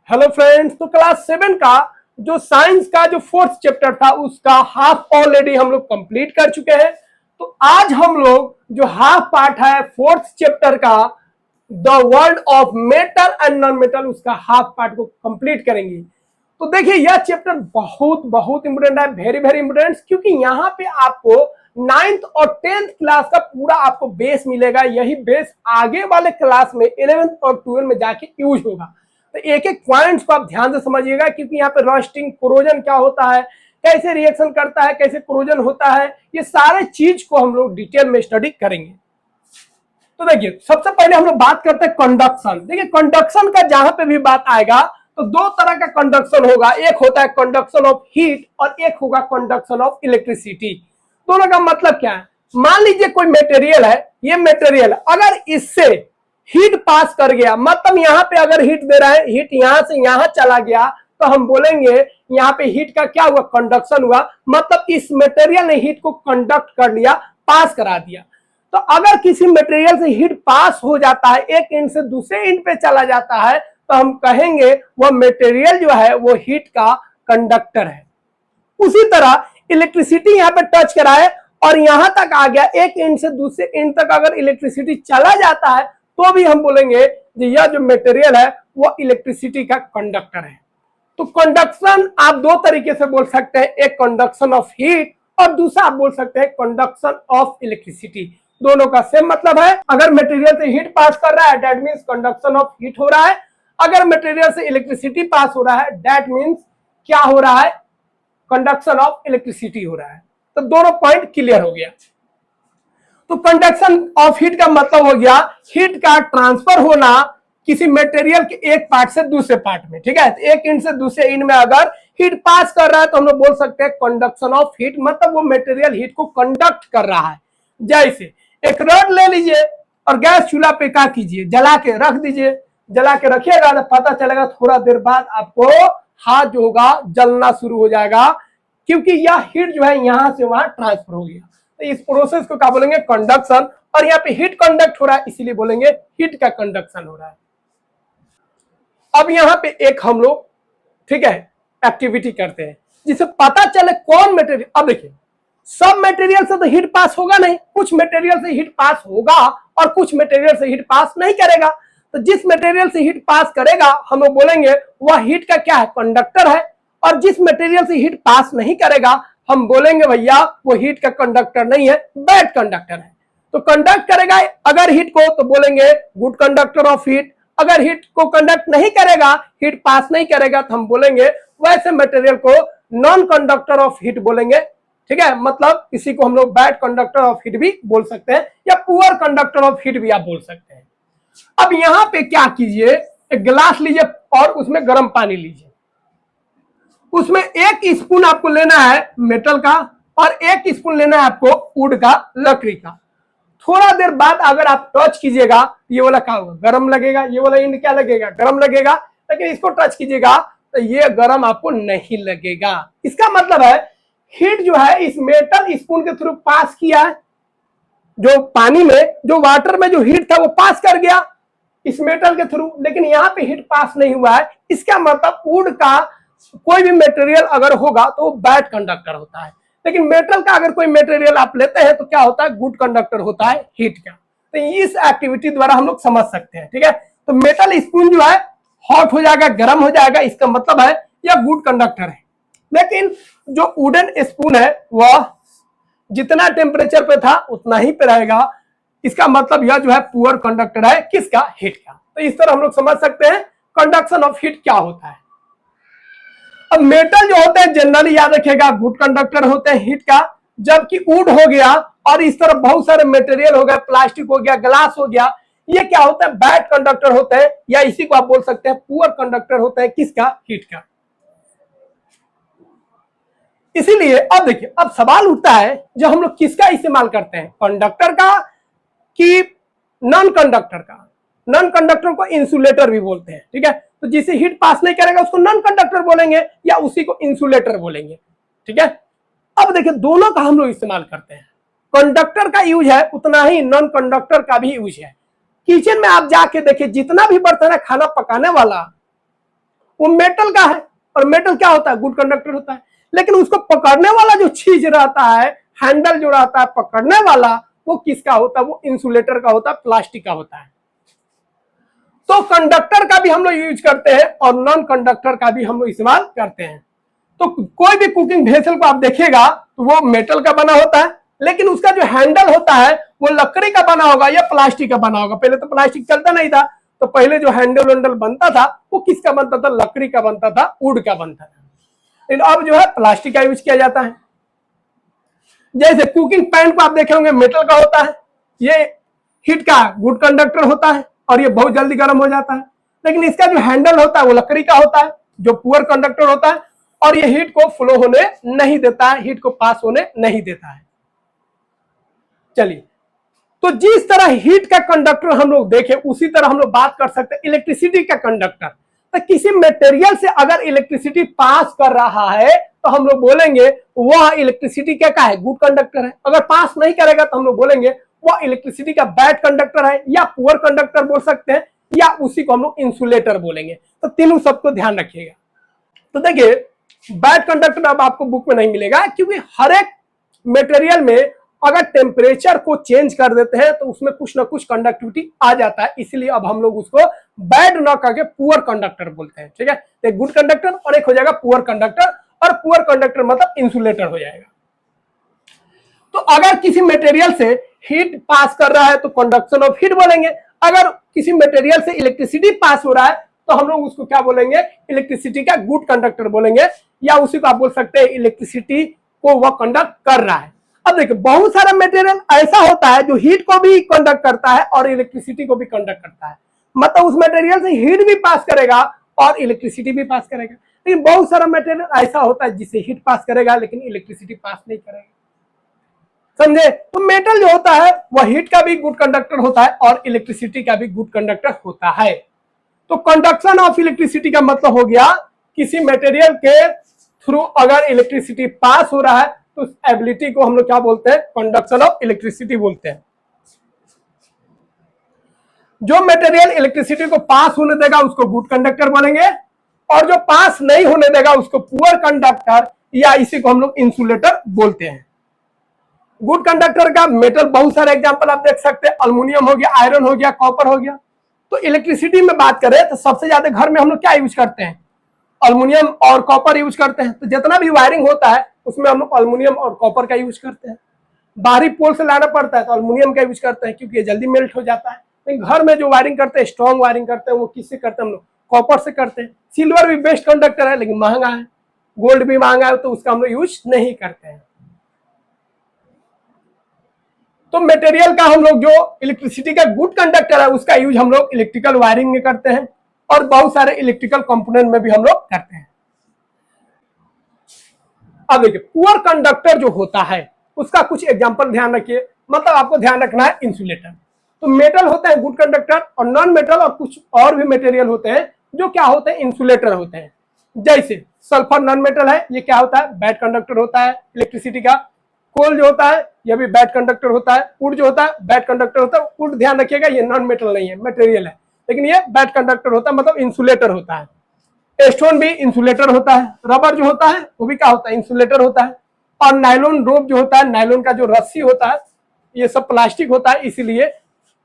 Hello friends, तो class 7 का जो साइंस का जो फोर्थ चैप्टर था उसका हाफ ऑलरेडी हम लोग कंप्लीट कर चुके हैं। तो आज हम लोग जो हाफ पार्ट है फोर्थ चैप्टर का the world of metal and non metal उसका हाफ पार्ट को कंप्लीट करेंगे। तो देखिए यह चैप्टर बहुत बहुत इंपोर्टेंट है, वेरी वेरी इंपोर्टेंट, क्योंकि यहाँ पे आपको 9th और 10th क्लास का पूरा आपको बेस मिलेगा। यही बेस आगे वाले क्लास में 11th और 12th में जाके यूज होगा। तो एक एक पॉइंट्स को आप ध्यान से समझिएगा, क्योंकि यहाँ पे रस्टिंग कोरोजन क्या होता है, कैसे रिएक्शन करता है, कैसे कोरोजन होता है, ये सारे चीज को हम लोग डिटेल में स्टडी करेंगे। तो देखिए सबसे पहले हम लोग बात करते हैं कंडक्शन। देखिए कंडक्शन का जहां पे भी बात आएगा तो दो तरह का कंडक्शन होगा, एक होता है कंडक्शन ऑफ हीट और एक होगा कंडक्शन ऑफ इलेक्ट्रिसिटी। दोनों का मतलब क्या है? मान लीजिए कोई मटेरियल है, ये मटेरियल अगर इससे हीट पास कर गया, मतलब यहाँ पे अगर हीट दे रहा है, हीट यहाँ से यहाँ चला गया, तो हम बोलेंगे यहाँ पे हीट का क्या हुआ, कंडक्शन हुआ। मतलब इस मटेरियल ने हीट को कंडक्ट कर लिया, पास करा दिया। तो अगर किसी मटेरियल से हीट पास हो जाता है, एक एंड से दूसरे एंड पे चला जाता है, तो हम कहेंगे वह मटेरियल जो है वो हीट का कंडक्टर है। उसी तरह इलेक्ट्रिसिटी यहाँ पे टच करा है और यहां तक आ गया, एक एंड से दूसरे एंड तक अगर इलेक्ट्रिसिटी चला जाता है तो भी हम बोलेंगे कि यह जो मटेरियल है वो इलेक्ट्रिसिटी का कंडक्टर है। तो कंडक्शन आप दो तरीके से बोल सकते हैं, एक कंडक्शन ऑफ हीट और दूसरा आप बोल सकते हैं कंडक्शन ऑफ इलेक्ट्रिसिटी। दोनों का सेम मतलब है। अगर मटेरियल से हीट पास कर रहा है that means conduction of heat हो रहा है, अगर मटेरियल से इलेक्ट्रिसिटी पास हो रहा है दैट मीन्स क्या हो रहा है, कंडक्शन ऑफ इलेक्ट्रिसिटी हो रहा है। तो दोनों पॉइंट क्लियर हो गया। तो कंडक्शन ऑफ हीट का मतलब हो गया हीट का ट्रांसफर होना किसी मटेरियल के एक पार्ट से दूसरे पार्ट में, ठीक है। तो एक एंड से दूसरे एंड में अगर हीट पास कर रहा है तो हम लोग बोल सकते हैं कंडक्शन ऑफ हीट, मतलब वो मटेरियल हीट को कंडक्ट कर रहा है। जैसे एक रॉड ले लीजिए और गैस चूल्हा पे क्या कीजिए, जला के रख दीजिए। जला के रखिएगा तो पता चलेगा थोड़ा देर बाद आपको हाथ जो होगा जलना शुरू हो जाएगा, क्योंकि यह हीट जो है यहां से वहां ट्रांसफर हो गया। तो इस प्रोसेस को क्या बोलेंगे, कंडक्शन। और यहाँ पे हीट कंडक्ट हो रहा है इसीलिए बोलेंगे हीट का कंडक्शन हो रहा है। अब यहाँ पे एक हम लोग, ठीक है, एक्टिविटी करते हैं जिसे पता चले कौन मटेरियल। अब देखिए सब मटेरियल से तो हीट पास होगा नहीं, कुछ मटेरियल से हीट पास होगा और कुछ मटेरियल से हीट पास नहीं करेगा। तो जिस मटेरियल से हीट पास करेगा हम लोग बोलेंगे वह हीट का क्या है, कंडक्टर है। और जिस मटेरियल से हीट पास नहीं करेगा हम बोलेंगे भैया वो हीट का कंडक्टर नहीं है, बैड कंडक्टर है। तो कंडक्ट करेगा अगर हीट को तो बोलेंगे गुड कंडक्टर ऑफ हीट, अगर हीट को कंडक्ट नहीं करेगा, हीट पास नहीं करेगा, तो हम बोलेंगे वैसे मटेरियल को नॉन कंडक्टर ऑफ हीट बोलेंगे, ठीक है। मतलब इसी को हम लोग बैड कंडक्टर ऑफ हीट भी बोल सकते हैं या पुअर कंडक्टर ऑफ हीट भी आप बोल सकते हैं। अब यहां पे क्या कीजिए, एक गिलास लीजिए और उसमें गर्म पानी लीजिए, उसमें एक स्पून आपको लेना है मेटल का और एक स्पून लेना है आपको वुड का, लकड़ी का। थोड़ा देर बाद अगर आप टच कीजिएगा ये वाला क्या होगा, गर्म लगेगा, ये वाला इंड क्या लगेगा, गर्म लगेगा। लेकिन इसको टच कीजिएगा तो ये गर्म आपको नहीं लगेगा। इसका मतलब है हीट जो है इस मेटल स्पून के थ्रू पास किया है, जो पानी में, जो वाटर में जो हीट था वो पास कर गया इस मेटल के थ्रू, लेकिन यहाँ पे हीट पास नहीं हुआ है। इसका मतलब वुड का कोई भी मटेरियल अगर होगा तो बैड कंडक्टर होता है, लेकिन मेटल का अगर कोई मटेरियल आप लेते हैं तो क्या होता है, गुड कंडक्टर होता है हीट का। तो इस एक्टिविटी द्वारा हम लोग समझ सकते हैं, ठीक है। तो मेटल स्पून जो है हॉट हो जाएगा, गर्म हो जाएगा, इसका मतलब है यह गुड कंडक्टर है। लेकिन जो वुडन स्पून है वह जितना टेम्परेचर पे था उतना ही पे रहेगा, इसका मतलब यह जो है पुअर कंडक्टर है, किसका, हीट का। तो इस तरह हम लोग समझ सकते हैं कंडक्शन ऑफ हीट क्या होता है। अब मेटल जो होते हैं जनरली याद रखिएगा गुड कंडक्टर होते हैं हीट का, जबकि वुड हो गया और इस तरह बहुत सारे मटेरियल हो गए, प्लास्टिक हो गया, ग्लास हो गया, ये क्या होता है, बैड कंडक्टर होते हैं, या इसी को आप बोल सकते हैं पुअर कंडक्टर होते हैं, किसका, हीट का। इसीलिए अब देखिए अब सवाल उठता है जो हम लोग किसका इस्तेमाल करते हैं, कंडक्टर का कि नॉन कंडक्टर का। नॉन कंडक्टर को इंसुलेटर भी बोलते हैं, ठीक है। तो जिसे हीट पास नहीं करेगा उसको नॉन कंडक्टर बोलेंगे या उसी को इंसुलेटर बोलेंगे, ठीक है। अब देखिए दोनों का हम लोग इस्तेमाल करते हैं, कंडक्टर का यूज है उतना ही नॉन कंडक्टर का भी यूज है। किचन में आप जाके देखिए जितना भी बर्तन है खाना पकाने वाला वो मेटल का है, और मेटल क्या होता है, गुड कंडक्टर होता है। लेकिन उसको पकड़ने वाला जो चीज रहता है, हैंडल जो रहता है पकड़ने वाला, वो किसका होता है, वो इंसुलेटर का होता है, प्लास्टिक का होता है। तो कंडक्टर का भी हम लोग यूज करते हैं और नॉन कंडक्टर का भी हम लोग इस्तेमाल करते हैं। तो कोई भी कुकिंग वेसल को आप देखिएगा तो वो मेटल का बना होता है, लेकिन उसका जो हैंडल होता है वो लकड़ी का बना होगा या प्लास्टिक का बना होगा। पहले तो प्लास्टिक चलता नहीं था, तो पहले जो हैंडल वैंडल बनता था वो किसका बनता था, लकड़ी का बनता था, वुड का बनता था। लेकिन अब जो है प्लास्टिक का यूज किया जाता है। जैसे कुकिंग पैन को आप देखे होंगे मेटल का होता है, ये हीट का गुड कंडक्टर होता है और ये बहुत जल्दी गर्म हो जाता है। लेकिन इसका जो हैंडल होता है वो लकड़ी का होता है, जो पुअर कंडक्टर होता है, और ये हीट को फ्लो होने नहीं देता है, हीट को पास होने नहीं देता है। चलिए, तो जिस तरह हीट का कंडक्टर हम लोग देखे, उसी तरह हम लोग बात कर सकते हैं इलेक्ट्रिसिटी का कंडक्टर। तो किसी मटेरियल से अगर इलेक्ट्रिसिटी पास कर रहा है तो हम लोग बोलेंगे वह इलेक्ट्रिसिटी क्या है, गुड कंडक्टर है। अगर पास नहीं करेगा तो हम लोग बोलेंगे वह इलेक्ट्रिसिटी का बैड कंडक्टर है, या पुअर कंडक्टर बोल सकते हैं, या उसी को हम लोग इंसुलेटर बोलेंगे। तो तीनों सबको ध्यान रखिएगा। तो देखिए, बैड कंडक्टर अब आपको बुक में नहीं मिलेगा, क्योंकि हर एक मटेरियल में अगर टेम्परेचर को चेंज कर देते हैं तो उसमें कुछ ना कुछ कंडक्टिविटी आ जाता है, इसलिए अब हम लोग उसको बैड ना करके पुअर कंडक्टर बोलते हैं। ठीक है, एक गुड कंडक्टर और एक हो जाएगा पुअर कंडक्टर, और पुअर कंडक्टर मतलब इंसुलेटर हो जाएगा। तो अगर किसी मटेरियल से हीट पास कर रहा है तो कंडक्शन ऑफ हीट बोलेंगे। अगर किसी मटेरियल से इलेक्ट्रिसिटी पास हो रहा है तो हम लोग उसको क्या बोलेंगे, इलेक्ट्रिसिटी का गुड कंडक्टर बोलेंगे, या उसी को आप बोल सकते हैं इलेक्ट्रिसिटी को वह कंडक्ट कर रहा है। अब देखिए, बहुत सारा मटेरियल ऐसा होता है जो हीट को भी कंडक्ट करता है और इलेक्ट्रिसिटी को भी कंडक्ट करता है, मतलब उस मटेरियल से हीट भी पास करेगा और इलेक्ट्रिसिटी भी पास करेगा। लेकिन बहुत सारा मटेरियल ऐसा होता है जिसे हीट पास करेगा लेकिन इलेक्ट्रिसिटी पास नहीं करेगा, समझे। तो मेटल जो होता है वह हीट का भी गुड कंडक्टर होता है और इलेक्ट्रिसिटी का भी गुड कंडक्टर होता है। तो कंडक्शन ऑफ इलेक्ट्रिसिटी का मतलब हो गया किसी मटेरियल के थ्रू अगर इलेक्ट्रिसिटी पास हो रहा है तो उस एबिलिटी को हम लोग क्या बोलते हैं, कंडक्शन ऑफ इलेक्ट्रिसिटी बोलते हैं। जो मटेरियल इलेक्ट्रिसिटी को पास होने देगा उसको गुड कंडक्टर बोलेंगे, और जो पास नहीं होने देगा उसको पुअर कंडक्टर, या इसी को हम लोग इंसुलेटर बोलते हैं। गुड कंडक्टर का मेटल बहुत सारे एग्जांपल आप देख सकते हैं, अल्युमिनियम हो गया, आयरन हो गया, कॉपर हो गया। तो इलेक्ट्रिसिटी में बात करें तो सबसे ज्यादा घर में हम लोग क्या यूज करते हैं, अल्युमिनियम और कॉपर यूज करते हैं। तो जितना भी वायरिंग होता है उसमें हम लोग अल्युमिनियम और कॉपर का यूज करते हैं। बाहरी पोल से लाना पड़ता है तो अल्युमिनियम का यूज करते हैं क्योंकि ये जल्दी मेल्ट हो जाता है। लेकिन घर में जो वायरिंग करते हैं, स्ट्रॉन्ग वायरिंग करते हैं, वो किससे करते हैं, हम लोग कॉपर से करते हैं। सिल्वर भी बेस्ट कंडक्टर है लेकिन महंगा है, गोल्ड भी महंगा है, तो उसका हम लोग यूज नहीं करते हैं। तो मटेरियल का हम लोग जो इलेक्ट्रिसिटी का गुड कंडक्टर है उसका यूज हम लोग इलेक्ट्रिकल वायरिंग में करते हैं और बहुत सारे इलेक्ट्रिकल कंपोनेंट में भी हम लोग करते हैं। अब देखिए, पुअर कंडक्टर जो होता है उसका कुछ एग्जांपल ध्यान रखिए, मतलब आपको ध्यान रखना है इंसुलेटर। तो मेटल होता है गुड कंडक्टर, और नॉन मेटल और कुछ और भी मटेरियल होते हैं जो क्या होते हैं, इंसुलेटर होते हैं। जैसे सल्फर नॉन मेटल है, ये क्या होता है, बैड कंडक्टर होता है इलेक्ट्रिसिटी का। कोल जो होता है यह भी बैड कंडक्टर होता है। वुड जो होता है बैड कंडक्टर होता है। वुड ध्यान रखिएगा ये नॉन मेटल नहीं है, मटेरियल है, लेकिन ये बैड कंडक्टर होता है, मतलब इंसुलेटर होता है। स्टोन भी इंसुलेटर होता है। रबर जो होता है वो भी क्या होता है, इंसुलेटर होता है। और नायलॉन रोप जो होता है, नायलॉन का जो रस्सी होता है, ये सब प्लास्टिक होता है, इसीलिए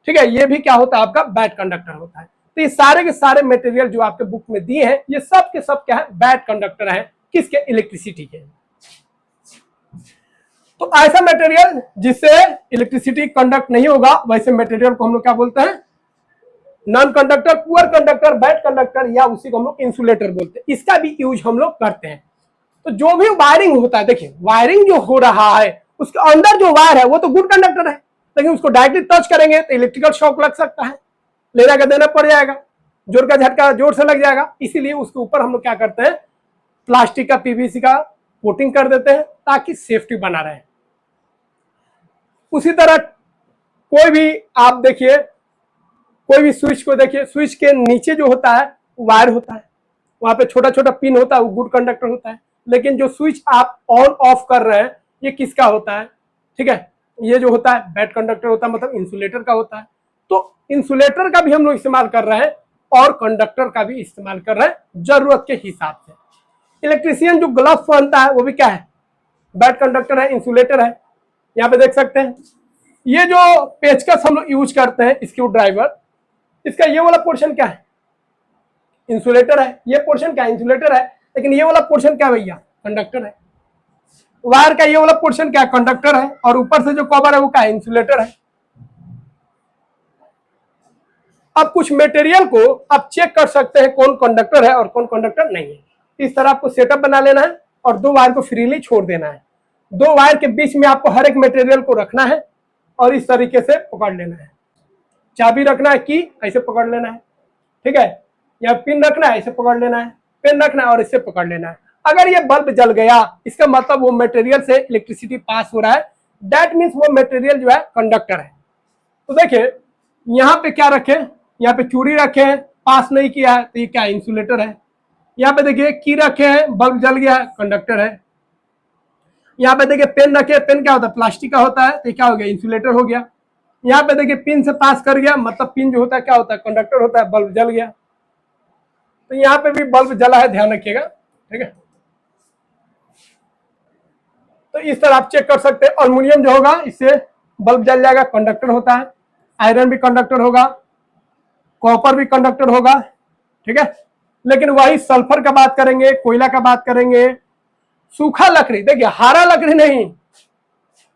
ठीक है, ये भी क्या होता है, आपका बैड कंडक्टर होता है। तो ये सारे के सारे मटेरियल जो आपके बुक में दिए हैं ये सब के सब क्या है, बैड कंडक्टर है, किसके, इलेक्ट्रिसिटी के। तो ऐसा मटेरियल जिससे इलेक्ट्रिसिटी कंडक्ट नहीं होगा वैसे मटेरियल को हम लोग क्या बोलते हैं, non conductor, poor conductor, bad conductor, या उसी को हम लोग इंसुलेटर बोलते हैं। इसका भी यूज हम लोग करते हैं। तो जो भी वायरिंग होता है, देखिए वायरिंग जो हो रहा है उसके अंदर जो वायर है वो तो गुड कंडक्टर है, लेकिन उसको डायरेक्टली टच करेंगे तो इलेक्ट्रिकल शॉक लग सकता है, लेना का देना पड़ जाएगा, जोर का झटका जोर से लग जाएगा। इसीलिए उसके ऊपर हम लोग क्या करते हैं, प्लास्टिक का, पीवीसी का कोटिंग कर देते हैं ताकि सेफ्टी बना रहे। उसी तरह कोई भी आप देखिए, कोई भी स्विच को देखिए, स्विच के नीचे जो होता है वायर होता है, वहां पे छोटा छोटा पिन होता है, वो गुड कंडक्टर होता है। लेकिन जो स्विच आप ऑन ऑफ कर रहे हैं ये किसका होता है, ठीक है, ये जो होता है बैड कंडक्टर होता है, मतलब इंसुलेटर का होता है। तो इंसुलेटर का भी हम लोग इस्तेमाल कर रहे हैं और कंडक्टर का भी इस्तेमाल कर रहे हैं जरूरत के हिसाब से। इलेक्ट्रीशियन जो ग्लव्स पहनता है वो भी क्या है, बैड कंडक्टर है, इंसुलेटर है। यहाँ पे देख सकते हैं ये जो पेचकस हम लोग यूज करते हैं स्क्रू ड्राइवर, इसका ये वाला पोर्शन क्या है, इंसुलेटर है। ये पोर्शन क्या है, इंसुलेटर है। लेकिन ये वाला पोर्शन क्या भैया, कंडक्टर है। वायर का ये वाला पोर्शन क्या है, कंडक्टर है। और ऊपर से जो कवर है वो क्या है, इंसुलेटर है। अब कुछ मटेरियल को आप चेक कर सकते हैं कौन कंडक्टर है और कौन कंडक्टर नहीं है। इस तरह आपको सेटअप बना लेना है और दो वायर को फ्रीली छोड़ देना है। दो वायर के बीच में आपको हर एक मटेरियल को रखना है और इस तरीके से पकड़ लेना है। चाबी रखना है, की ऐसे पकड़ लेना है, ठीक है। या पिन रखना है, ऐसे पकड़ लेना है, पिन रखना है और इससे पकड़ लेना है। अगर ये बल्ब जल गया इसका मतलब वो मटेरियल से इलेक्ट्रिसिटी पास हो रहा है, दैट मीन्स वो मटेरियल जो है कंडक्टर है। तो देखिए यहाँ पे क्या रखे, यहाँ पे चूड़ी रखे हैं, पास नहीं किया है तो ये क्या, इंसुलेटर है। यहाँ पे देखिए की रखे हैं, बल्ब जल गया है, कंडक्टर है। यहाँ पे देखिए पेन रखे, पेन क्या होता है, प्लास्टिक का होता है, तो क्या हो गया, इंसुलेटर हो गया। यहाँ पे देखिए पिन से पास कर गया, मतलब पिन जो होता है क्या होता है, कंडक्टर होता है, बल्ब जल गया। तो यहाँ पे भी बल्ब जला है, ध्यान रखिएगा, ठीक है। तो इस तरह आप चेक कर सकते हैं। अल्युमिनियम जो होगा इससे बल्ब जल जाएगा, कंडक्टर होता है। आयरन भी कंडक्टर होगा, कॉपर भी कंडक्टर होगा, ठीक है। लेकिन वही सल्फर का बात करेंगे, कोयला का बात करेंगे, सूखा लकड़ी, देखिए हरा लकड़ी नहीं,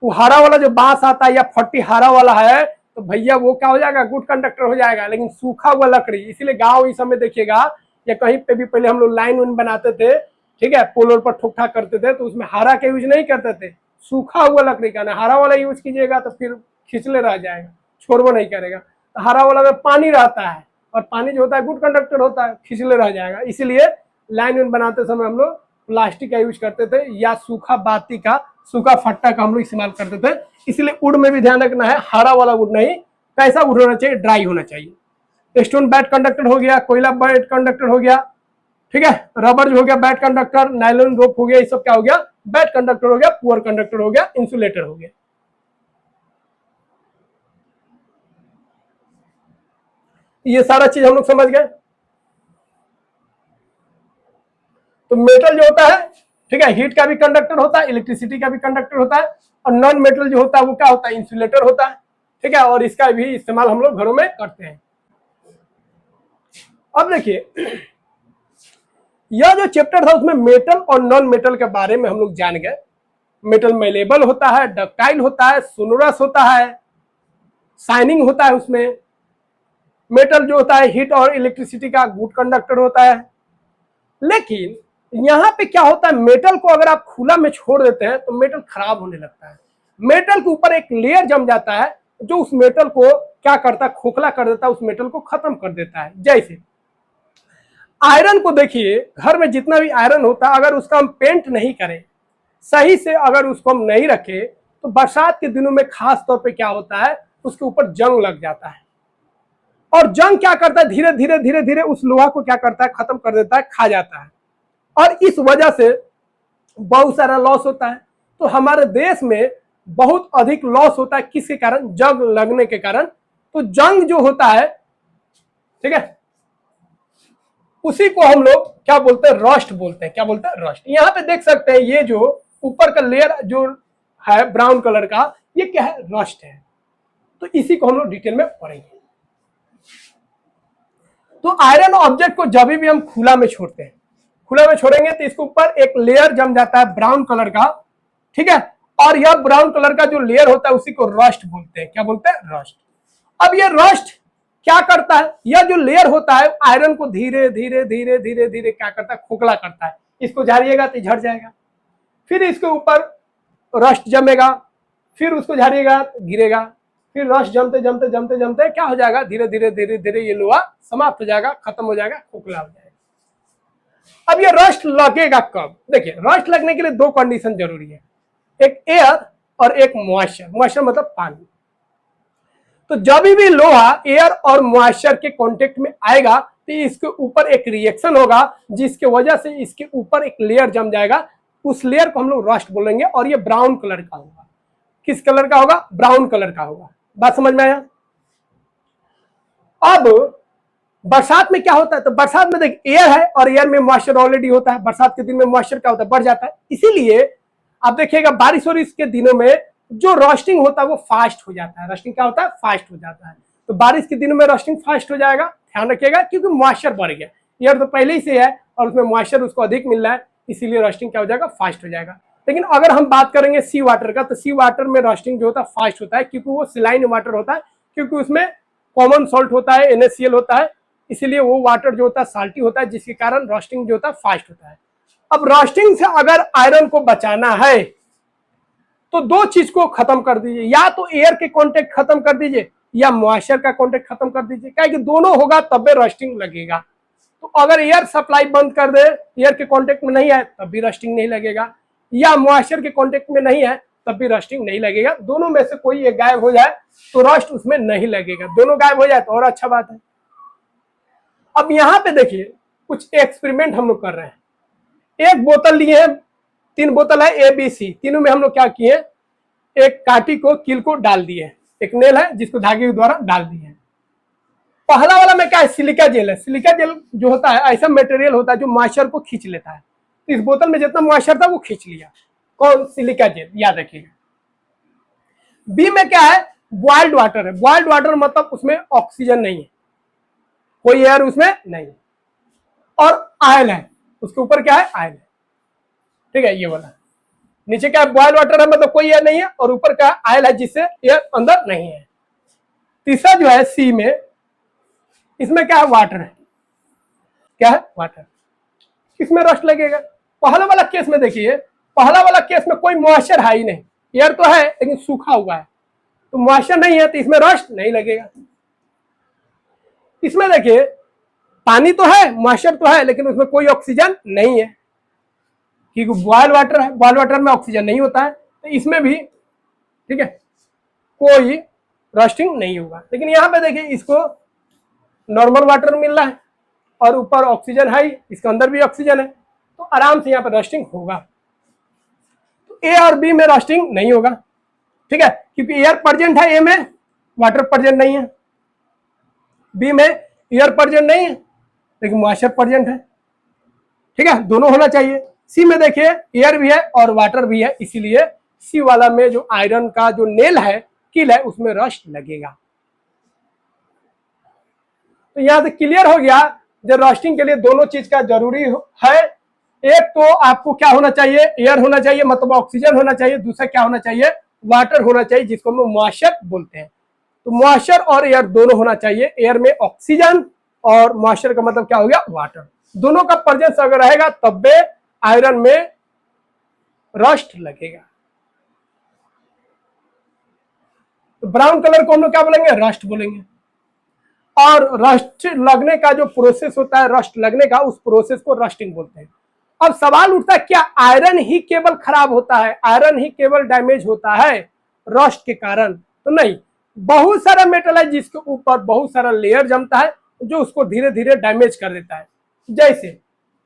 वो हरा वाला जो बांस आता है या फट्टी हरा वाला है तो भैया वो क्या हो जाएगा, गुड कंडक्टर हो जाएगा। लेकिन सूखा हुआ लकड़ी, इसीलिए गांव इस समय देखिएगा या कहीं पे भी पहले हम लोग लाइन वाइन बनाते थे, ठीक है, पोल पर ठोक ठाक करते थे तो उसमें हरा का यूज नहीं करते थे, सूखा हुआ लकड़ी का ना। हरा वाला यूज कीजिएगा तो फिर खिंचले रह जाएगा, छोड़बो नहीं करेगा। तो हरा वाला में पानी रहता है और पानी जो होता है गुड कंडक्टर होता है, खिंचले रह जाएगा। इसीलिए लाइन वाइन बनाते समय हम लोग प्लास्टिक का यूज करते थे या सूखा बाती का, सूखा फट्टा का हम लोग इस्तेमाल करते थे। इसलिए वुड में भी ध्यान रखना है, हरा वाला वुड नहीं, कैसा वुड होना चाहिए, ड्राई होना चाहिए। स्टोन बैड कंडक्टर हो गया, कोयला बैड कंडक्टर हो गया, ठीक है। रबर जो हो गया बैड कंडक्टर, नायलॉन रोप हो गया, ये सब क्या हो गया, बैड कंडक्टर हो गया, पुअर कंडक्टर हो गया, इंसुलेटर हो गया। ये सारा चीज हम लोग समझ गए। तो मेटल जो होता है, ठीक है, हीट का भी कंडक्टर होता है, इलेक्ट्रिसिटी का भी कंडक्टर होता है। और नॉन मेटल जो होता है वो क्या होता है, इंसुलेटर होता है, ठीक है। और इसका भी इस्तेमाल हम लोग घरों में करते हैं। अब देखिए यह जो चैप्टर था उसमें मेटल और नॉन मेटल के बारे में हम लोग जान गए। मेटल मेलेबल होता है, डक्टाइल होता है, सोनोरस होता है, शाइनिंग होता है उसमें। मेटल जो होता है हीट और इलेक्ट्रिसिटी का गुड कंडक्टर होता है। लेकिन यहाँ पे क्या होता है, मेटल को अगर आप खुला में छोड़ देते हैं तो मेटल खराब होने लगता है। मेटल के ऊपर एक लेयर जम जाता है जो उस मेटल को क्या करता है, खोखला कर देता है, उस मेटल को खत्म कर देता है। जैसे आयरन को देखिए, घर में जितना भी आयरन होता है अगर उसका हम पेंट नहीं करें सही से, अगर उसको हम नहीं रखें तो बरसात के दिनों में खास तौर पे क्या होता है, उसके ऊपर जंग लग जाता है। और जंग क्या करता है, धीरे धीरे धीरे धीरे उस लोहा को क्या करता है, खत्म कर देता है, खा जाता है। और इस वजह से बहुत सारा लॉस होता है। तो हमारे देश में बहुत अधिक लॉस होता है, किसके कारण, जंग लगने के कारण। तो जंग जो होता है, ठीक है, उसी को हम लोग क्या बोलते हैं, रस्ट बोलते हैं। क्या बोलते हैं, रस्ट। यहाँ पे देख सकते हैं ये जो ऊपर का लेयर जो है ब्राउन कलर का, ये क्या है, रस्ट है। तो इसी को हम लोग डिटेल में पढ़ेंगे। तो आयरन ऑब्जेक्ट को जब भी हम खुला में छोड़ते हैं, खुला में छोड़ेंगे तो इसके ऊपर एक लेयर जम जाता है ब्राउन कलर का, ठीक है। और यह ब्राउन कलर का जो लेयर होता है उसी को रस्ट बोलते हैं। क्या बोलते हैं, रस्ट। अब ये रस्ट क्या करता है, यह जो लेयर होता है आयरन को धीरे धीरे धीरे धीरे धीरे क्या करता है, खोखला करता है। इसको झाड़िएगा तो झड़ जाएगा, फिर इसके ऊपर रस्ट जमेगा, फिर उसको झाड़िएगा तो गिरेगा, फिर रस्ट जमते जमते जमते जमते क्या हो जाएगा, धीरे धीरे धीरे धीरे ये लोहा समाप्त हो जाएगा, खत्म हो जाएगा, खोखला हो जाएगा। अब ये रस्ट लगेगा कब, देखिए रस्ट लगने के लिए दो कंडीशन जरूरी है, एक एयर और एक मॉइस्चर। मॉइस्चर मतलब पानी। तो जब भी लोहा एयर और मॉइस्चर के कांटेक्ट में आएगा तो इसके ऊपर एक रिएक्शन होगा जिसके वजह से इसके ऊपर एक लेयर जम जाएगा। उस लेयर को हम लोग रस्ट बोलेंगे और ये ब्राउन कलर का होगा। किस कलर का होगा, ब्राउन कलर का होगा। बात समझ में आया। अब बरसात में क्या होता है, तो बरसात में देख एयर है और एयर में मॉइस्चर ऑलरेडी होता है, बरसात के दिन में मॉइस्चर क्या होता है, बढ़ जाता है। इसीलिए आप देखिएगा बारिश और इसके दिनों में जो रोस्टिंग होता है वो फास्ट हो जाता है। रोस्टिंग क्या होता है, फास्ट हो जाता है। तो बारिश के दिनों में रोस्टिंग फास्ट हो जाएगा, ध्यान रखिएगा, क्योंकि मॉइस्चर बढ़ गया। एयर तो पहले ही से है और उसमें मॉइस्चर उसको अधिक मिल रहा है, इसीलिए रोस्टिंग क्या हो जाएगा, फास्ट हो जाएगा। लेकिन अगर हम बात करेंगे सी वाटर का, तो सी वाटर में रोस्टिंग जो होता है फास्ट होता है, क्योंकि वो सिलाइन वाटर होता है, क्योंकि उसमें कॉमन सॉल्ट होता है, NaCl होता है, इसीलिए वो वाटर जो होता है साल्टी होता है, जिसके कारण रोस्टिंग जो होता है फास्ट होता है। अब रोस्टिंग से अगर आयरन को बचाना है तो दो चीज को खत्म कर दीजिए, या तो एयर के कांटेक्ट खत्म कर दीजिए या मॉइस्चर का कांटेक्ट खत्म कर दीजिए, क्या कि दोनों होगा तब भी रोस्टिंग लगेगा। तो अगर एयर सप्लाई बंद कर दे, एयर के कांटेक्ट में नहीं है तब भी रोस्टिंग नहीं लगेगा, या मॉइस्चर के कांटेक्ट में नहीं है तब भी रोस्टिंग नहीं लगेगा। दोनों में से कोई एक गायब हो जाए तो रोस्ट उसमें नहीं लगेगा, दोनों गायब हो जाए तो और अच्छा बात है। अब यहां पे देखिए कुछ एक्सपेरिमेंट हम लोग कर रहे हैं। एक बोतल लिए हैं, 3 बोतल है ABC, तीनों में हम लोग क्या किए, एक काटी को कील को डाल दिए, एक नेल है जिसको धागे के द्वारा डाल दिए। पहला वाला में क्या है, सिलिका जेल है। सिलिका जेल जो होता है ऐसा मटेरियल होता है जो मॉइस्चर को खींच लेता है। तो इस बोतल में जितना मॉइस्चर था वो खींच लिया, कौन, सिलिका जेल, याद रखिएगा। बी में क्या है, बॉइल्ड वाटर है। बॉइल्ड वाटर मतलब उसमें ऑक्सीजन नहीं है, कोई एयर उसमें नहीं है, और आयल है, उसके ऊपर क्या है, आयल है, ठीक है। ये वाला नीचे क्या है, बॉइल्ड वाटर है मतलब कोई एयर नहीं है, और ऊपर क्या आयल है जिससे एयर अंदर नहीं है। तीसरा जो है सी में, इसमें क्या है, वाटर है, क्या है, वाटर, किसमें रस्ट लगेगा। पहला वाला केस में देखिए, पहला वाला केस में कोई मॉइस्चर है ही नहीं, एयर तो है लेकिन सूखा हुआ है, तो मॉइस्चर नहीं है तो इसमें रस्ट नहीं लगेगा। इसमें देखिए पानी तो है, मॉइस्चर तो है, लेकिन उसमें कोई ऑक्सीजन नहीं है, क्योंकि बॉयल वाटर है, बॉयल वाटर में ऑक्सीजन नहीं होता है, तो इसमें भी ठीक है कोई रस्टिंग नहीं होगा। लेकिन यहाँ पे देखिए इसको नॉर्मल वाटर मिल रहा है और ऊपर ऑक्सीजन है, इसके अंदर भी ऑक्सीजन है, तो आराम से यहाँ पे रस्टिंग होगा। तो ए और बी में रस्टिंग नहीं होगा, ठीक है, क्योंकि एयर प्रेजेंट है ए में, वाटर प्रेजेंट नहीं है। बी में एयर प्रेजेंट नहीं है लेकिन मॉइस्चर प्रेजेंट है, ठीक है, दोनों होना चाहिए। सी में देखिए एयर भी है और वाटर भी है, इसीलिए सी वाला में जो आयरन का जो नेल है, किल है, उसमें रस्ट लगेगा। तो यहां से क्लियर हो गया, जब रोस्टिंग के लिए दोनों चीज का जरूरी है। एक तो आपको क्या होना चाहिए, एयर होना चाहिए, मतलब ऑक्सीजन होना चाहिए। दूसरा क्या होना चाहिए, वाटर होना चाहिए, जिसको हम मॉइस्चर बोलते हैं। तो मॉइस्चर और एयर दोनों होना चाहिए। एयर में ऑक्सीजन और मॉइस्चर का मतलब क्या हो गया, वाटर। दोनों का प्रेजेंस अगर रहेगा तब भी आयरन में रस्ट लगेगा। तो ब्राउन कलर को हम लोग क्या बोलेंगे, रस्ट बोलेंगे। और रस्ट लगने का जो प्रोसेस होता है, रस्ट लगने का, उस प्रोसेस को रस्टिंग बोलते हैं। अब सवाल उठता है, क्या आयरन ही केवल खराब होता है, आयरन ही केवल डैमेज होता है रस्ट के कारण? तो नहीं, बहुत सारा मेटल है जिसके ऊपर बहुत सारा लेयर जमता है जो उसको धीरे धीरे डैमेज कर देता है। जैसे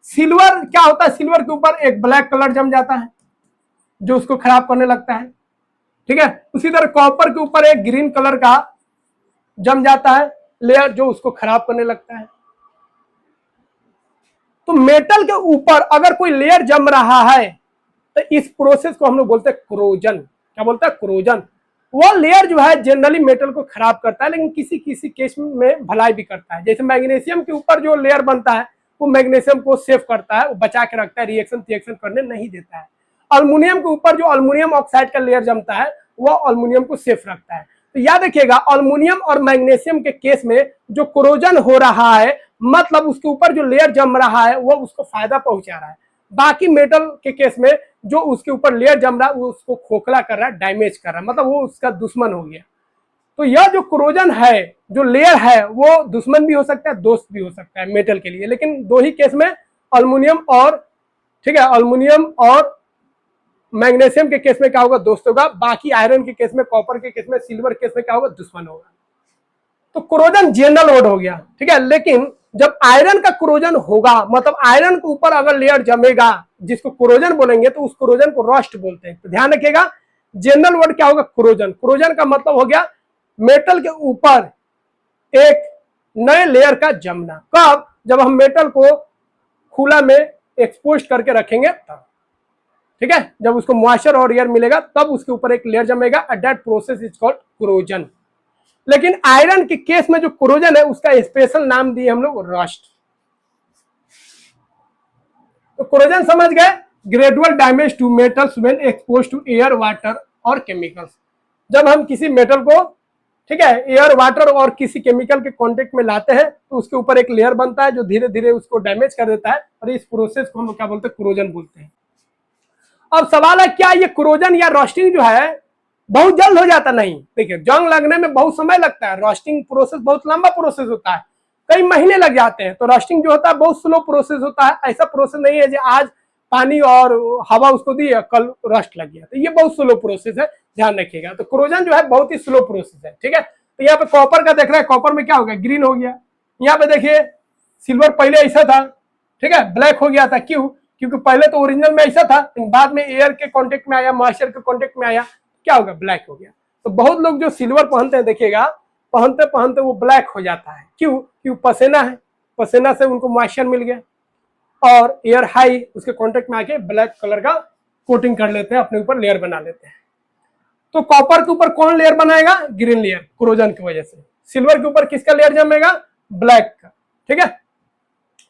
सिल्वर, क्या होता है, सिल्वर के ऊपर एक ब्लैक कलर जम जाता है जो उसको खराब करने लगता है, ठीक है। उसी तरह कॉपर के ऊपर एक ग्रीन कलर का जम जाता है लेयर जो उसको खराब करने लगता है। तो मेटल के ऊपर अगर कोई लेयर जम रहा है तो इस प्रोसेस को हम लोग बोलते हैं क्रोजन। क्या बोलते हैं, क्रोजन। वो लेयर जो है जनरली मेटल को खराब करता है, लेकिन किसी किसी केस में भलाई भी करता है। जैसे मैग्नीशियम के ऊपर जो लेयर बनता है वो मैग्नीशियम को सेव करता है, वो बचा के रखता है, रिएक्शन करने नहीं देता है। अल्युमिनियम के ऊपर जो अल्युमिनियम ऑक्साइड का लेयर जमता है वो अल्युमिनियम को सेफ रखता है। तो याद रखिएगा, अल्युमिनियम और मैग्नीशियम के केस में जो क्रोजन हो रहा है, मतलब उसके ऊपर जो लेयर जम रहा है वो उसको फायदा पहुंचा रहा है। बाकी मेटल के केस में जो उसके ऊपर लेयर जम रहा है वो उसको खोखला कर रहा है, डैमेज कर रहा है, मतलब वो उसका दुश्मन हो गया। तो यह जो क्रोजन है, जो लेयर है, वो दुश्मन भी हो सकता है, दोस्त भी हो सकता है मेटल के लिए। लेकिन दो ही केस में, अल्युमिनियम और, ठीक है, अल्युमिनियम और मैग्नीशियम के केस में क्या होगा, दोस्त होगा। बाकी आयरन के केस में, कॉपर के केस में, सिल्वर के केस में क्या होगा, दुश्मन होगा। तो क्रोजन जनरल वर्ड हो गया, ठीक है। लेकिन जब आयरन का क्रोजन होगा, मतलब आयरन के ऊपर अगर लेयर जमेगा जिसको क्रोजन बोलेंगे, तो उस क्रोजन को रस्ट बोलते हैं। तो ध्यान रखिएगा, जनरल वर्ड क्या होगा, क्रोजन। क्रोजन का मतलब हो गया मेटल के ऊपर एक नए लेयर का जमना। कब? जब हम मेटल को खुला में एक्सपोज करके रखेंगे तब, ठीक है, जब उसको मॉइस्चर और एयर मिलेगा तब उसके ऊपर एक लेयर जमेगा। That process is called corrosion. लेकिन आयरन के केस में जो कोरोजन है उसका स्पेशल नाम दिए हम लोग रस्ट। तो कोरोजन समझ गए, gradual damage to metals when expose to air, water और केमिकल्स। जब हम किसी मेटल को, ठीक है, एयर, वाटर और किसी केमिकल के कांटेक्ट में लाते हैं तो उसके ऊपर एक लेयर बनता है जो धीरे धीरे उसको डैमेज कर देता है, और इस प्रोसेस को हम क्या बोलते हैं? कोरोजन बोलते हैं। अब सवाल है, क्या ये कोरोजन या रोस्टिंग जो है बहुत जल्द हो जाता? नहीं। देखिए, जंग लगने में बहुत समय लगता है, रोस्टिंग प्रोसेस बहुत लंबा प्रोसेस होता है, कई महीने लग जाते हैं। तो रोस्टिंग जो होता है बहुत स्लो प्रोसेस होता है। ऐसा प्रोसेस नहीं है जो आज पानी और हवा उसको दी कल रस्ट लग गया, तो ये बहुत स्लो प्रोसेस है, ध्यान रखिएगा। तो कोरोजन जो है बहुत ही स्लो प्रोसेस है, ठीक है। तो यहाँ पे कॉपर का देख रहे हैं, कॉपर में क्या हो गया? ग्रीन हो गया। यहाँ पे देखिए सिल्वर पहले ऐसा था, ठीक है, ब्लैक हो गया था। क्यों? क्योंकि पहले तो ओरिजिनल में ऐसा था, बाद में एयर के कांटेक्ट में आया, मॉइस्चर के कांटेक्ट में आया, क्या होगा? ब्लैक हो गया। तो बहुत लोग जो सिल्वर पहनते हैं, देखिएगा पहनते पहनते वो ब्लैक हो जाता है। क्यों? क्यों? पसीना है, पसीना से उनको मॉइस्चर मिल गया और एयर हाई उसके कांटेक्ट में आके ब्लैक कलर का कोटिंग कर लेते हैं, अपने ऊपर लेयर बना लेते हैं। तो कॉपर के ऊपर कौन लेयर बनाएगा? ग्रीन लेयर, कोरोजन की वजह से। सिल्वर के ऊपर किसका लेयर जमेगा? ब्लैक का, ठीक है।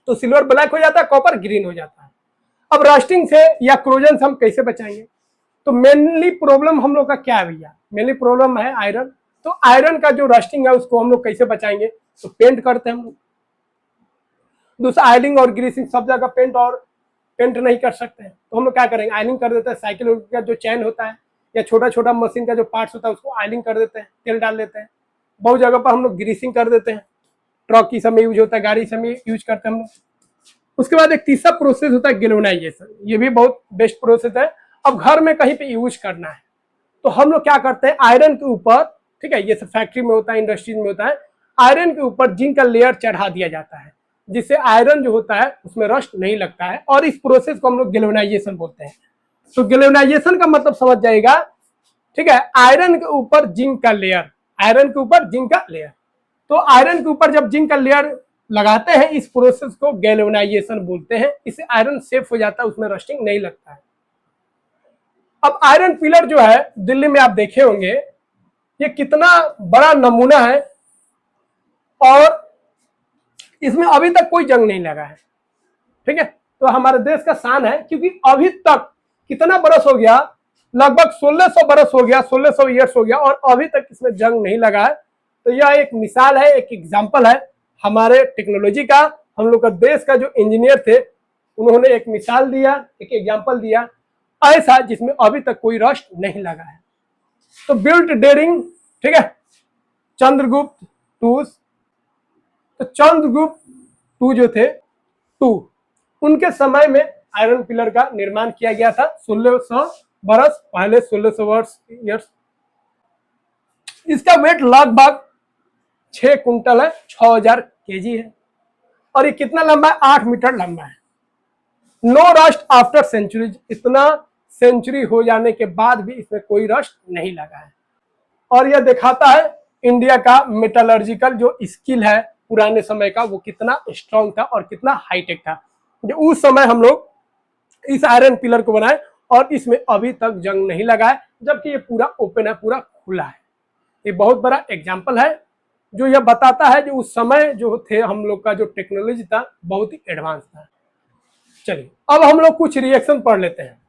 तो सिल्वर ब्लैक हो जाता है, कॉपर ग्रीन हो जाता है। अब रस्टिंग से या कोरोजन से हम कैसे बचाएंगे? तो मेनली प्रॉब्लम हम लोग का क्या है भैया? मेनली प्रॉब्लम है आयरन। तो आयरन का जो रस्टिंग है उसको हम लोग कैसे बचाएंगे? तो पेंट करते हैं हम लोग। दूसरा, आयलिंग और ग्रीसिंग, सब जगह पेंट नहीं कर सकते हैं, तो हम लोग क्या करेंगे? आयलिंग कर देते हैं। साइकिल का जो चैन होता है या छोटा छोटा मशीन का जो पार्ट्स होता है उसको आयलिंग कर देते हैं, तेल डाल देते हैं। बहुत जगह पर हम लोग ग्रीसिंग कर देते हैं, ट्रक की समय यूज होता है, गाड़ी समय यूज करते हैं हम लोग। उसके बाद एक तीसरा प्रोसेस होता है गैल्वेनाइजेशन, ये भी बहुत बेस्ट प्रोसेस है। अब घर में कहीं पे यूज करना है तो हम लोग क्या करते हैं? आयरन के ऊपर, ठीक है, ये सब फैक्ट्री में होता है, इंडस्ट्रीज में होता है, आयरन के ऊपर जिंक का लेयर चढ़ा दिया जाता है, जिससे आयरन जो होता है उसमें रस्ट नहीं लगता है, और इस प्रोसेस को हम लोग गैल्वेनाइजेशन बोलते हैं। तो गैल्वेनाइजेशन का मतलब समझ जाएगा, ठीक है, आयरन के ऊपर जिंक का लेयर, आयरन के ऊपर जिंक का लेयर। तो आयरन के ऊपर जब जिंक का लेयर लगाते हैं, इस प्रोसेस को गैल्वेनाइजेशन बोलते हैं। इससे आयरन सेफ हो जाता है, उसमें रस्टिंग नहीं लगता है। अब आयरन पिलर जो है दिल्ली में आप देखे होंगे, ये कितना बड़ा नमूना है और इसमें अभी तक कोई जंग नहीं लगा है, ठीक है। तो हमारे देश का शान है, क्योंकि अभी तक कितना बरस हो गया? लगभग 1600 बरस हो गया, 1600 ईयर्स हो गया, और अभी तक इसमें जंग नहीं लगा है। तो यह एक मिसाल है, एक एग्जाम्पल है हमारे टेक्नोलॉजी का। हम लोग का देश का जो इंजीनियर थे उन्होंने एक मिसाल दिया, एक एग्जाम्पल दिया ऐसा जिसमें अभी तक कोई रस्ट नहीं लगा है। तो बिल्ट डेरिंग, ठीक है, चंद्रगुप्त टूज। तो चंद्रगुप्त टू जो थे, उनके समय में आयरन पिलर का निर्माण किया गया था, 1600 बरस पहले, 1600 ईयर्स। इसका वेट लगभग 6 कुंटल है, 6000 केजी है, और ये कितना लंबा है? 8 मीटर लंबा है। नो रस्ट आफ्टर सेंचुरीज, इतना सेंचुरी हो जाने के बाद भी इसमें कोई रस्ट नहीं लगा है। और यह दिखाता है इंडिया का मेटलर्जिकल जो स्किल है पुराने समय का, वो कितना स्ट्रांग था और कितना हाईटेक था। जो उस समय हम लोग इस आयरन पिलर को बनाए और इसमें अभी तक जंग नहीं लगा है, जबकि ये पूरा ओपन है, पूरा खुला है। ये बहुत बड़ा एग्जाम्पल है जो यह बताता है जो उस समय जो थे हम लोग का जो टेक्नोलॉजी था बहुत ही एडवांस था। चलिए अब हम लोग कुछ रिएक्शन पढ़ लेते हैं।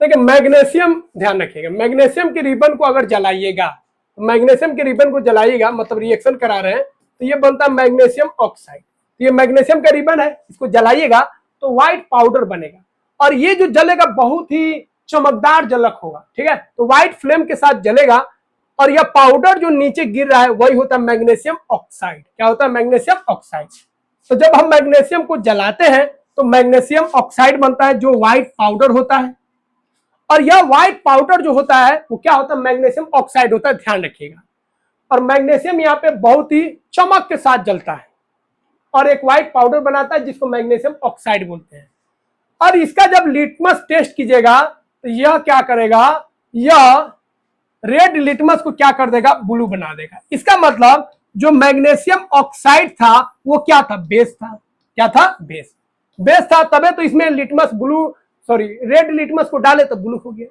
देखिए मैग्नीशियम, ध्यान रखिएगा, मैग्नीशियम के रिबन को अगर जलाइएगा, मैग्नीशियम के रिबन को जलाइएगा मतलब रिएक्शन करा रहे हैं, तो ये बनता है मैग्नीशियम ऑक्साइड। तो ये मैग्नीशियम का रिबन है, इसको जलाइएगा तो व्हाइट पाउडर बनेगा, और ये जो जलेगा बहुत ही चमकदार जलक होगा, ठीक है। तो व्हाइट फ्लेम के साथ जलेगा, और यह पाउडर जो नीचे गिर रहा है वही होता है मैग्नीशियम ऑक्साइड। क्या होता है? Magnesium oxide. तो जब हम मैग्नीशियम को जलाते हैं तो मैग्नीशियम ऑक्साइड बनता है जो व्हाइट पाउडर होता है, और यह व्हाइट पाउडर जो होता है वो क्या होता है? मैग्नीशियम ऑक्साइड होता है, ध्यान रखिएगा। और मैग्नीशियम यहाँ पे बहुत ही चमक के साथ जलता है और एक व्हाइट पाउडर बनाता है जिसको मैग्नीशियम ऑक्साइड बोलते हैं। और इसका जब लिटमस टेस्ट कीजिएगा तो यह क्या करेगा? यह रेड लिटमस को क्या कर देगा? ब्लू बना देगा। इसका मतलब जो मैग्नीशियम ऑक्साइड था वो क्या था, बेस था। क्या था, बेस। बेस था, तबे तो इसमें litmus blue, sorry red litmus को डाले तो ब्लू हो गया।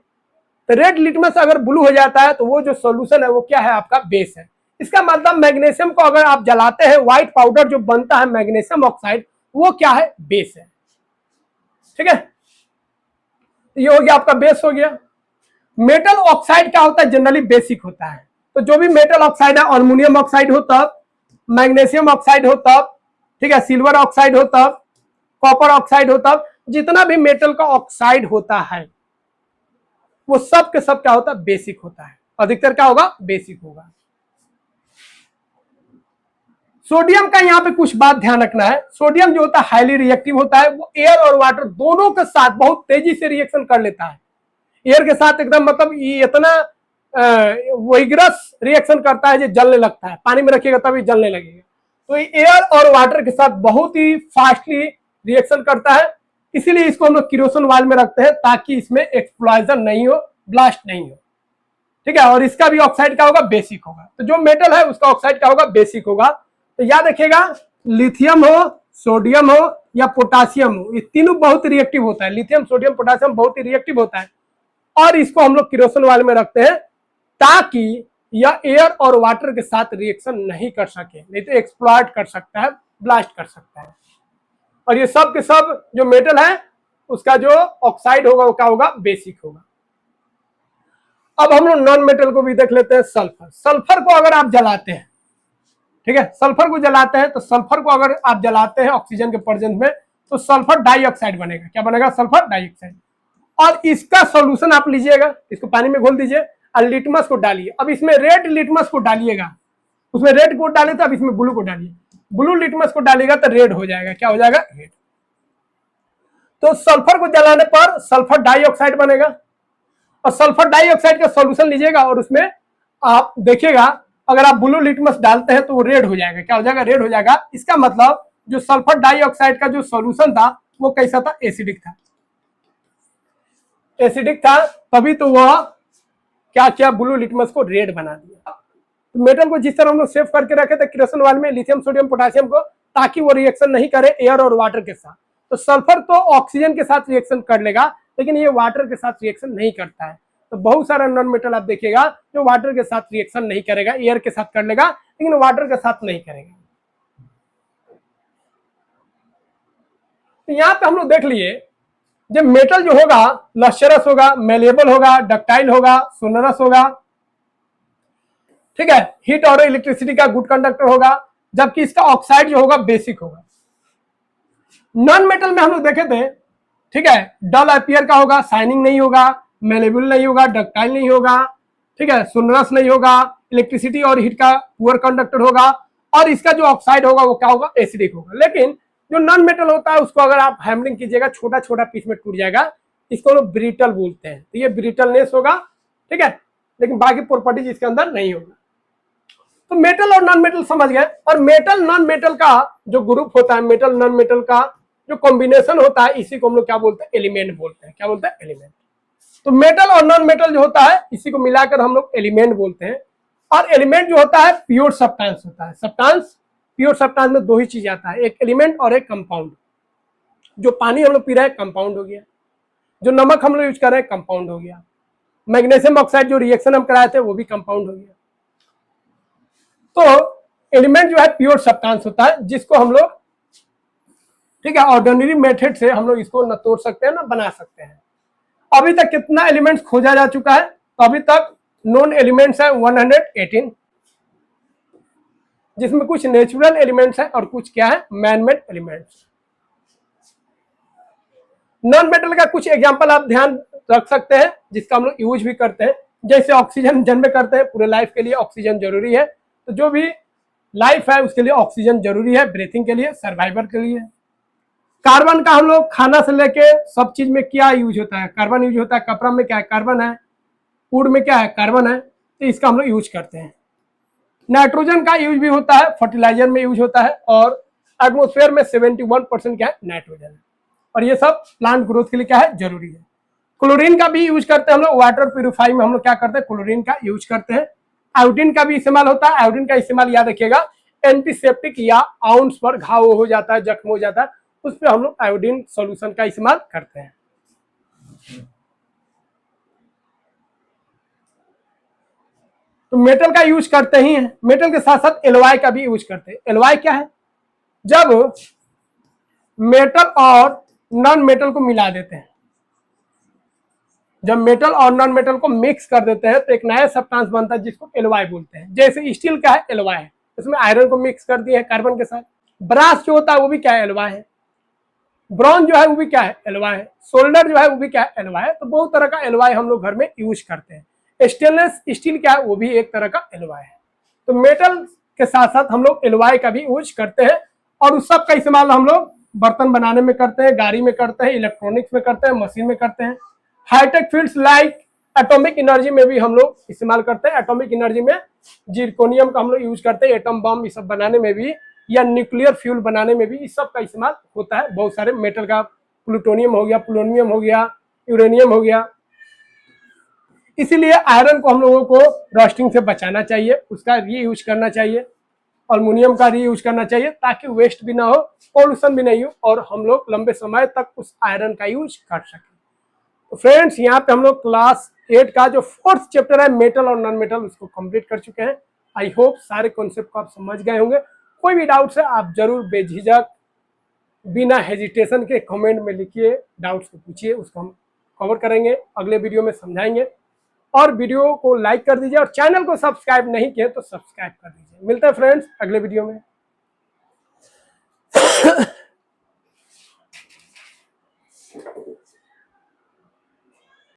तो रेड लिटमस अगर ब्लू हो जाता है तो वो जो सॉल्यूशन है वो क्या है, आपका बेस है। इसका मतलब मैग्नीशियम को अगर आप जलाते हैं, व्हाइट पाउडर जो बनता है मैग्नीशियम ऑक्साइड, वो क्या है, बेस है। ठीक है, ये हो गया आपका बेस हो गया। मेटल ऑक्साइड क्या होता है, जनरली बेसिक होता है। तो जो भी मेटल ऑक्साइड है, अल्मुनियम ऑक्साइड हो तब, मैग्नीशियम ऑक्साइड हो तब, ठीक है, सिल्वर ऑक्साइड हो तब, कॉपर ऑक्साइड हो तब, जितना भी मेटल का ऑक्साइड होता है वो सब के सब क्या होता है, बेसिक होता है। अधिकतर क्या होगा, बेसिक होगा। सोडियम का यहाँ पे कुछ बात ध्यान रखना है। सोडियम जो होता है हाईली रिएक्टिव होता है, वो एयर और वाटर दोनों के साथ बहुत तेजी से रिएक्शन कर लेता है। एयर के साथ एकदम मतलब ये इतना विग्रस रिएक्शन करता है जो जलने लगता है, पानी में रखिएगा तभी जलने लगेगा। तो ये एयर और वाटर के साथ बहुत ही फास्टली रिएक्शन करता है, इसीलिए इसको हम लोग किरोसिन ऑयल में रखते हैं ताकि इसमें एक्सप्लोजन नहीं हो, ब्लास्ट नहीं हो। ठीक है, और इसका भी ऑक्साइड क्या होगा, बेसिक होगा। तो जो मेटल है उसका ऑक्साइड क्या होगा, बेसिक होगा। तो याद रखिएगा, लिथियम हो, सोडियम हो या पोटासियम हो, ये तीनों बहुत रिएक्टिव होता है। लिथियम, सोडियम, पोटासियम बहुत ही रिएक्टिव होता है और इसको हम लोग किरोसिन ऑयल में रखते हैं ताकि यह एयर और वाटर के साथ रिएक्शन नहीं कर सके, नहीं तो एक्सप्लॉइट कर सकता है, ब्लास्ट कर सकता है। और ये सब के सब जो मेटल है उसका जो ऑक्साइड होगा वो क्या होगा, बेसिक होगा। अब हम लोग नॉन मेटल को भी देख लेते हैं। सल्फर, सल्फर को अगर आप जलाते हैं, ठीक है, सल्फर को जलाते हैं तो सल्फर को अगर आप जलाते हैं ऑक्सीजन के प्रेजेंस में तो सल्फर डाइऑक्साइड बनेगा। क्या बनेगा, सल्फर डाइऑक्साइड। और इसका सॉल्यूशन आप लीजिएगा, इसको पानी में घोल दीजिए और लिटमस को डालिए। अब इसमें रेड लिटमस को डालिएगा, उसमें रेड को डाले तो अब इसमें ब्लू को डालिए। ब्लू लिटमस को डालिएगा तो रेड हो जाएगा। क्या हो जाएगा, रेड। तो सल्फर को जलाने पर सल्फर डाइऑक्साइड बनेगा और सल्फर डाइऑक्साइड का सॉल्यूशन लीजिएगा और उसमें आप देखिएगा अगर आप ब्लू लिटमस डालते हैं तो वो रेड हो जाएगा। क्या हो जाएगा, रेड हो जाएगा। इसका मतलब जो सल्फर डाइऑक्साइड का जो सॉल्यूशन था वो कैसा था, एसिडिक था। एसिडिक था, तभी तो वह क्या किया, ब्लू लिटमस को रेड बना दिया। तो मेटल को जिस तरह हम लोग सेव करके रखे थे किरोसिन ऑयल में, लिथियम, सोडियम, पोटेशियम को, ताकि वो रिएक्शन नहीं करे एयर और वाटर के साथ। तो सल्फर तो ऑक्सीजन के साथ रिएक्शन कर लेगा, लेकिन ये वाटर के साथ रिएक्शन नहीं करता है। तो बहुत सारा नॉन मेटल आप देखिएगा जो वाटर के साथ रिएक्शन नहीं करेगा, एयर के साथ कर लेगा लेकिन वाटर के साथ नहीं करेगा। तो यहाँ पे हम लोग देख लिए जब मेटल जो होगा लस्चरस होगा, मेलेबल होगा, डक्टाइल होगा, सोनरस होगा, ठीक है, हीट और इलेक्ट्रिसिटी का गुड कंडक्टर होगा, जबकि इसका ऑक्साइड जो होगा बेसिक होगा। नॉन मेटल में हम लोग देखे थे, ठीक है, डल अपीयर का होगा, शाइनिंग नहीं होगा, मेलेबल नहीं होगा, डक्टाइल नहीं होगा, ठीक है, सोनरस नहीं होगा, इलेक्ट्रिसिटी और हीट का पुअर कंडक्टर होगा और इसका जो ऑक्साइड होगा वो क्या होगा, एसिडिक होगा। लेकिन जो नॉन मेटल होता है उसको अगर आप हैमरिंग कीजिएगा छोटा छोटा पीस में टूट जाएगा, इसको लोग ब्रिटल बोलते हैं। तो ये ब्रिटलनेस होगा, ठीक है, लेकिन बाकी प्रॉपर्टीज इसके अंदर नहीं होगा। तो मेटल और नॉन मेटल समझ गए। और मेटल नॉन मेटल का जो ग्रुप होता है, मेटल नॉन मेटल का जो कॉम्बिनेशन होता है, इसी को हम लोग क्या बोलते हैं, एलिमेंट बोलते हैं। क्या बोलते हैं, एलिमेंट। तो मेटल और नॉन मेटल जो होता है इसी को मिलाकर हम लोग एलिमेंट बोलते हैं। और एलिमेंट जो होता है प्योर सब्सटेंस होता है। सब्सटेंस, प्योर सब्सटेंस में दो ही चीज आता है, एक एलिमेंट और एक कंपाउंड। जो पानी हम लोग पी रहे हैं कंपाउंड हो गया, जो नमक हम लोग यूज कर रहे हैं कंपाउंड हो गया, मैग्नीशियम ऑक्साइड जो रिएक्शन हम कराए थे वो भी कंपाउंड हो गया। तो एलिमेंट जो है प्योर सब्सटेंस होता है जिसको हम लोग, ठीक है, ऑर्डिनरी मेथड से हम लोग इसको न तोड़ सकते हैं ना बना सकते हैं। अभी तक कितना एलिमेंट्स खोजा जा चुका है, तो अभी तक नोन एलिमेंट्स है 118, जिसमें कुछ नेचुरल एलिमेंट्स है और कुछ क्या है, man made elements. Non metal का कुछ एग्जांपल आप ध्यान रख सकते हैं जिसका हम लोग यूज भी करते हैं, जैसे ऑक्सीजन जन्म करते हैं, पूरे लाइफ के लिए ऑक्सीजन जरूरी है। तो जो भी लाइफ है उसके लिए ऑक्सीजन जरूरी है, ब्रीथिंग के लिए, सर्वाइवर के लिए। कार्बन का हम लोग खाना से लेके सब चीज में क्या यूज होता है, कार्बन यूज होता है। कपड़ा में क्या है, कार्बन है। फूड में क्या है, कार्बन है। तो इसका हम लोग यूज करते हैं। नाइट्रोजन का यूज भी होता है, फर्टिलाइजर में यूज होता है। और एटमोस्फेयर में 71% क्या है, नाइट्रोजन है। और ये सब प्लांट ग्रोथ के लिए क्या है, जरूरी है। क्लोरीन का भी यूज करते हैं हम लोग, वाटर प्यूरिफाई में हम लोग क्या करते हैं, क्लोरीन का यूज करते हैं। आयोडीन का भी इस्तेमाल होता है। आयोडीन का इस्तेमाल याद रखिएगा एंटीसेप्टिक या आउंस पर घाव हो जाता है, जख्म हो जाता है, उस पर हम लोग आयोडीन सॉल्यूशन का इस्तेमाल करते हैं। तो मेटल का यूज करते ही हैं, मेटल के साथ साथ एलवाई का भी यूज करते हैं। एलवाई क्या है? जब मेटल और नॉन मेटल को मिला देते हैं, जब मेटल और नॉन मेटल को मिक्स कर देते हैं तो एक नया सब्सटेंस बनता है जिसको एलवाई बोलते हैं। जैसे स्टील का है एलवाई है, इसमें आयरन को मिक्स कर दिए है कार्बन के साथ। ब्रास जो होता है वो भी क्या है? एलवाई है। ब्रॉन्ज जो है वो भी क्या है? एलवाई है। सोल्डर जो है वो भी क्या है? एलवाई है। तो बहुत तरह का एलवाई हम लोग घर में यूज करते हैं। स्टेनलेस स्टील क्या है? वो भी एक तरह का एलवाई है। तो मेटल के साथ साथ हम लोग एलवाई का भी यूज करते हैं और उस सब का इस्तेमाल हम लोग बर्तन बनाने में करते हैं, गाड़ी में करते हैं, इलेक्ट्रॉनिक्स में करते हैं, मशीन में करते हैं। High tech fields like atomic energy में भी हम लोग इस्तेमाल करते हैं। एटॉमिक एनर्जी में जिरकोनियम का हम लोग यूज करते हैं, एटम बम ये सब बनाने में भी, या न्यूक्लियर फ्यूल बनाने में भी इस सब का इस्तेमाल होता है। बहुत सारे मेटल का, प्लूटोनियम हो गया, पोलोनियम हो गया, यूरेनियम हो गया। इसीलिए आयरन को हम लोगों को रस्टिंग से बचाना चाहिए, उसका रीयूज करना चाहिए। अल्मुनियम का रीयूज करना चाहिए ताकि वेस्ट भी ना हो, पॉल्यूशन भी नहीं हो और हम लोग लंबे समय तक उस आयरन का यूज कर सकें। तो फ्रेंड्स, यहाँ पे हम लोग क्लास 8 का जो 4th चैप्टर है मेटल और नॉन मेटल उसको कंप्लीट कर चुके हैं। आई होप सारे कॉन्सेप्ट को आप समझ गए होंगे। कोई भी डाउट्स है आप जरूर बेझिझक बिना हेजिटेशन के कमेंट में लिखिए, डाउट्स को पूछिए, उसको हम कवर करेंगे, अगले वीडियो में समझाएंगे। और वीडियो को लाइक कर दीजिए और चैनल को सब्सक्राइब नहीं किए तो सब्सक्राइब कर दीजिए। मिलते हैं फ्रेंड्स अगले वीडियो में।